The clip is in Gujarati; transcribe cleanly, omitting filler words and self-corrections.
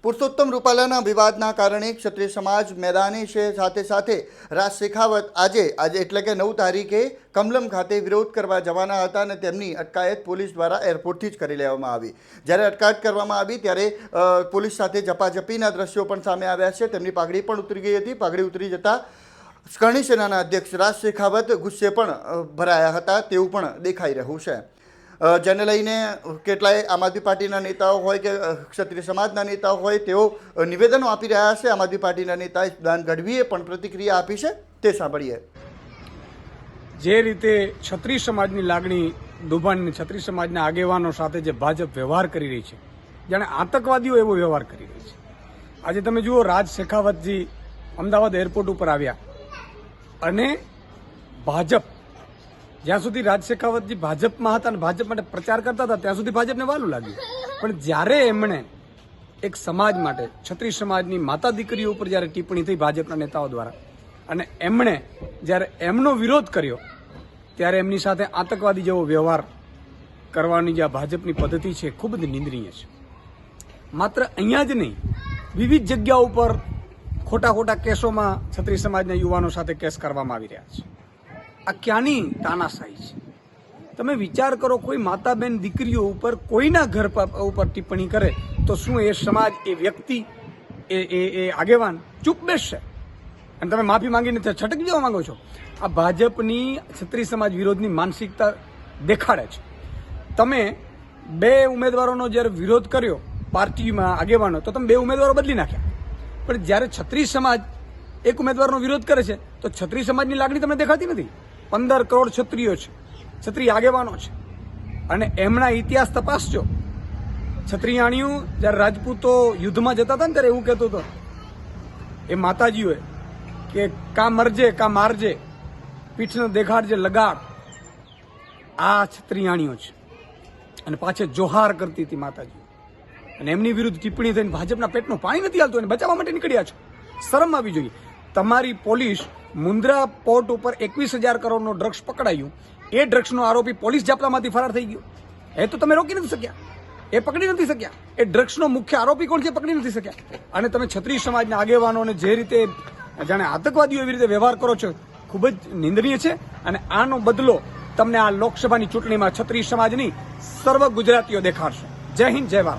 પુરુષોત્તમ રૂપાલાના વિવાદના કારણે ક્ષત્રિય સમાજ મેદાને છે. સાથે સાથે રાજ શેખાવત આજે એટલે કે 9 તારીખે કમલમ ખાતે વિરોધ કરવા જવાના હતા અને તેમની અટકાયત પોલીસ દ્વારા એરપોર્ટથી જ કરી લેવામાં આવી. જ્યારે અટકાયત કરવામાં આવી ત્યારે પોલીસ સાથે ઝપાઝપીના દ્રશ્યો પણ સામે આવ્યા છે. તેમની પાઘડી પણ ઉતરી ગઈ હતી. પાઘડી ઉતરી જતાં કરણી સેનાના અધ્યક્ષ રાજ શેખાવત ગુસ્સે પણ ભરાયા હતા તેવું પણ દેખાઈ રહ્યું છે. જેને લઈને કેટલાય આમ આદમી પાર્ટીના નેતાઓ હોય કે ક્ષત્રિય સમાજના નેતાઓ હોય તેઓ નિવેદનો આપી રહ્યા છે. આમ આદમી પાર્ટીના નેતા દાન ગઢવીએ પણ પ્રતિક્રિયા આપી છે, તે સાંભળીએ. જે રીતે ક્ષત્રિય સમાજની લાગણી દુભાણીને ક્ષત્રિય સમાજના આગેવાનો સાથે જે ભાજપ વ્યવહાર કરી રહી છે, જાણે આતંકવાદીઓ એવો વ્યવહાર કરી રહી છે. આજે તમે જુઓ, રાજ શેખાવતજી અમદાવાદ એરપોર્ટ ઉપર આવ્યા અને ભાજપ, જ્યાં સુધી રાજ શેખાવતજી ભાજપમાં હતા અને ભાજપ માટે પ્રચાર કરતા હતા ત્યાં સુધી ભાજપને વાલું લાગ્યું. પણ જ્યારે એમણે એક સમાજ માટે, ક્ષત્રિય સમાજની માતા દીકરીઓ ઉપર જ્યારે ટિપ્પણી થઈ ભાજપના નેતાઓ દ્વારા અને એમણે જ્યારે એમનો વિરોધ કર્યો ત્યારે એમની સાથે આતંકવાદી જેવો વ્યવહાર કરવાની જે ભાજપની પદ્ધતિ છે ખૂબ જ નિંદનીય છે. માત્ર અહીંયા જ નહીં, વિવિધ જગ્યાઓ ઉપર ખોટા ખોટા કેસોમાં ક્ષત્રિય સમાજના યુવાનો સાથે કેસ કરવામાં આવી રહ્યા છે. આ ક્યાંની તાનાશાહી છે? તમે વિચાર કરો, કોઈ માતા બેન દીકરીઓ ઉપર કોઈના ઘર ઉપર ટિપ્પણી કરે તો શું એ સમાજ, એ વ્યક્તિ, એ આગેવાન ચૂપ બેસશે? અને તમે માફી માંગીને છટકી જવા માંગો છો? આ ભાજપની ક્ષત્રિય સમાજ વિરોધની માનસિકતા દેખાડે છે. તમે 2 ઉમેદવારોનો જ્યારે વિરોધ કર્યો પાર્ટીમાં આગેવાનો, તો તમે 2 ઉમેદવારો બદલી નાખ્યા. પણ જ્યારે ક્ષત્રિય સમાજ એક ઉમેદવારનો વિરોધ કરે છે તો ક્ષત્રિય સમાજની લાગણી તમને દેખાતી નથી. 15 કરોડ ક્ષત્રિયો છે, ક્ષત્રિય આગેવાનો છે અને એમના ઇતિહાસ તપાસજો. ક્ષત્રિયાણીઓ જ્યારે રાજપૂતો યુદ્ધમાં જતા હતા ને ત્યારે એવું કહેતો હતો એ માતાજીઓએ કે કા મરજે કા મારજે, પીઠને દેખાડજે લગાડ. આ ક્ષત્રિયાણીઓ છે અને પાછે જોહાર કરતી હતી માતાજીઓ. અને એમની વિરુદ્ધ ટિપ્પણી થઈને ભાજપના પેટનું પાણી નથી હાલતું એને બચાવવા માટે નીકળ્યા છો. શરમ આવી જોઈએ. તમારી પોલીસ મુન્દ્રા પોર્ટ ઉપર 21,000 કરોડનો ડ્રગ્સ પકડાયું, એ ડ્રગ્સનો આરોપી પોલીસ જાપલામાંથી ફરાર થઈ ગયો. એ તો તમે રોકી નથી શક્યા, એ પકડી નથી શક્યા. એ ડ્રગ્સનો મુખ્ય આરોપી કોણ છે પકડી નથી શક્યા. અને તમે ક્ષત્રિય સમાજના આગેવાનોને જે રીતે જાણે આતંકવાદીઓ એવી રીતે વ્યવહાર કરો છો, ખૂબ જ નિંદનીય છે. અને આનો બદલો તમને આ લોકસભાની ચૂંટણીમાં ક્ષત્રિય સમાજની સર્વ ગુજરાતીઓ દેખાડશે. જય હિન્દ, જય ભારત.